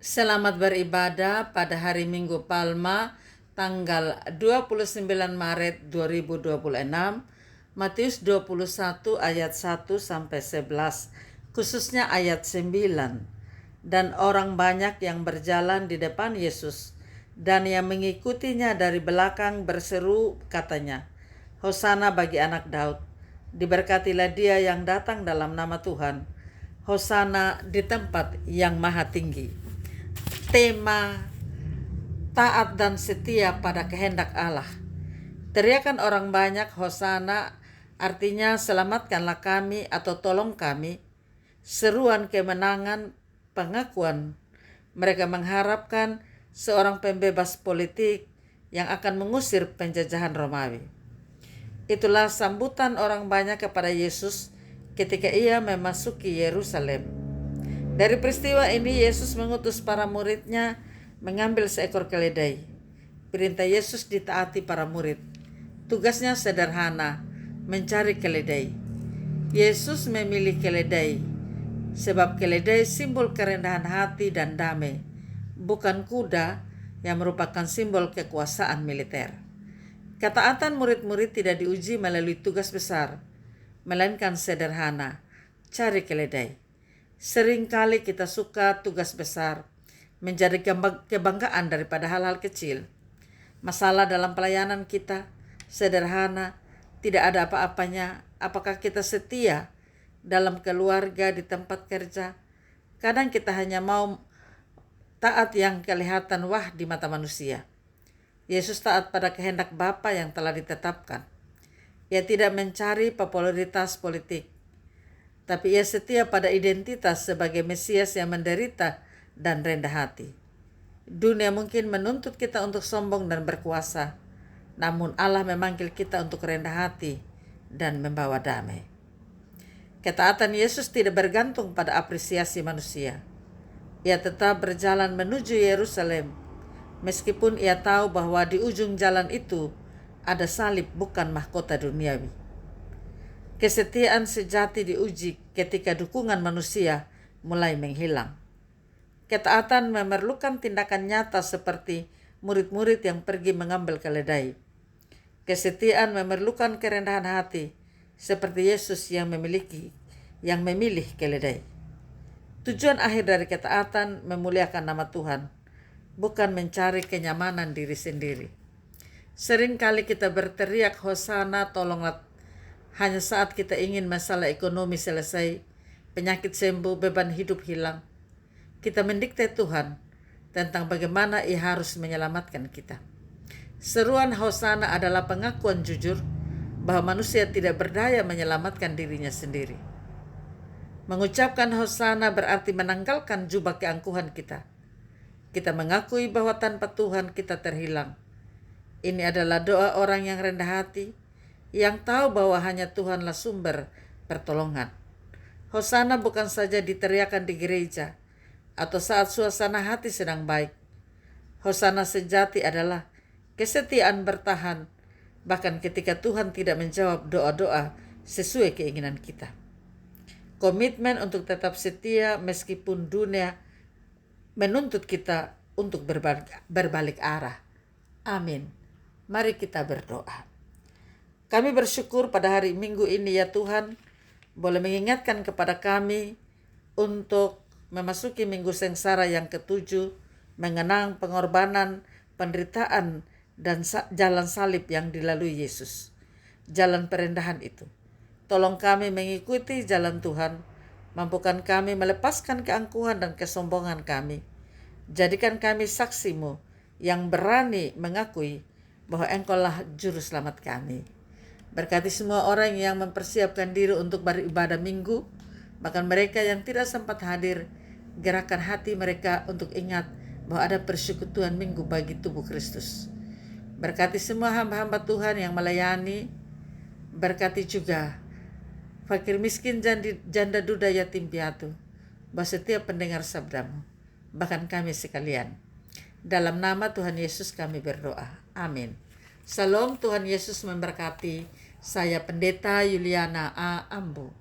Selamat beribadah pada hari Minggu Palma tanggal 29 Maret 2026, Matius 21 ayat 1 sampai 11, khususnya ayat 9. Dan orang banyak yang berjalan di depan Yesus dan yang mengikutinya dari belakang berseru katanya, Hosana bagi anak Daud, diberkatilah dia yang datang dalam nama Tuhan, Hosana di tempat yang maha tinggi. Tema taat dan setia pada kehendak Allah. Teriakan orang banyak Hosana artinya selamatkanlah kami atau tolong kami. Seruan kemenangan, pengakuan. Mereka mengharapkan seorang pembebas politik yang akan mengusir penjajahan Romawi. Itulah sambutan orang banyak kepada Yesus ketika ia memasuki Yerusalem. Dari peristiwa ini Yesus mengutus para muridnya mengambil seekor keledai. Perintah Yesus ditaati para murid. Tugasnya sederhana, mencari keledai. Yesus memilih keledai, sebab keledai simbol kerendahan hati dan damai, bukan kuda yang merupakan simbol kekuasaan militer. Ketaatan murid-murid tidak diuji melalui tugas besar, melainkan sederhana, cari keledai. Seringkali kita suka tugas besar menjadi kebanggaan daripada hal-hal kecil. Masalah dalam pelayanan kita sederhana, tidak ada apa-apanya. Apakah kita setia dalam keluarga, di tempat kerja? Kadang kita hanya mau taat yang kelihatan wah di mata manusia. Yesus taat pada kehendak Bapa yang telah ditetapkan. Ia tidak mencari popularitas politik, tapi ia setia pada identitas sebagai Mesias yang menderita dan rendah hati. Dunia mungkin menuntut kita untuk sombong dan berkuasa, namun Allah memanggil kita untuk rendah hati dan membawa damai. Ketaatan Yesus tidak bergantung pada apresiasi manusia. Ia tetap berjalan menuju Yerusalem, meskipun ia tahu bahwa di ujung jalan itu ada salib, bukan mahkota duniawi. Kesetiaan sejati diuji ketika dukungan manusia mulai menghilang. Ketaatan memerlukan tindakan nyata seperti murid-murid yang pergi mengambil keledai. Kesetiaan memerlukan kerendahan hati seperti Yesus yang memilih keledai. Tujuan akhir dari ketaatan memuliakan nama Tuhan, bukan mencari kenyamanan diri sendiri. Seringkali kita berteriak Hosana, tolonglah, hanya saat kita ingin masalah ekonomi selesai, penyakit sembuh, beban hidup hilang. Kita mendikte Tuhan tentang bagaimana ia harus menyelamatkan kita. Seruan Hosana adalah pengakuan jujur bahwa manusia tidak berdaya menyelamatkan dirinya sendiri. Mengucapkan Hosana berarti menanggalkan jubah keangkuhan kita. Kita mengakui bahwa tanpa Tuhan kita terhilang. Ini adalah doa orang yang rendah hati, yang tahu bahwa hanya Tuhanlah sumber pertolongan. Hosana bukan saja diteriakan di gereja atau saat suasana hati sedang baik. Hosana sejati adalah kesetiaan bertahan, bahkan ketika Tuhan tidak menjawab doa-doa sesuai keinginan kita. Komitmen untuk tetap setia meskipun dunia menuntut kita untuk berbalik arah. Amin. Mari kita berdoa. Kami bersyukur pada hari Minggu ini ya Tuhan, boleh mengingatkan kepada kami untuk memasuki Minggu Sengsara yang ke-7, mengenang pengorbanan, penderitaan, dan jalan salib yang dilalui Yesus. Jalan perendahan itu. Tolong kami mengikuti jalan Tuhan, mampukan kami melepaskan keangkuhan dan kesombongan kami. Jadikan kami saksi-Mu yang berani mengakui bahwa Engkaulah juru selamat kami. Berkati semua orang yang mempersiapkan diri untuk beribadah minggu, bahkan mereka yang tidak sempat hadir, gerakan hati mereka untuk ingat bahwa ada persekutuan minggu bagi tubuh Kristus. Berkati semua hamba-hamba Tuhan yang melayani, berkati juga fakir miskin, janda duda, yatim piatu, bahwa setiap pendengar sabda-Mu, bahkan kami sekalian. Dalam nama Tuhan Yesus kami berdoa. Amin. Salam, Tuhan Yesus memberkati. Saya Pendeta Yuliana A. Ambo.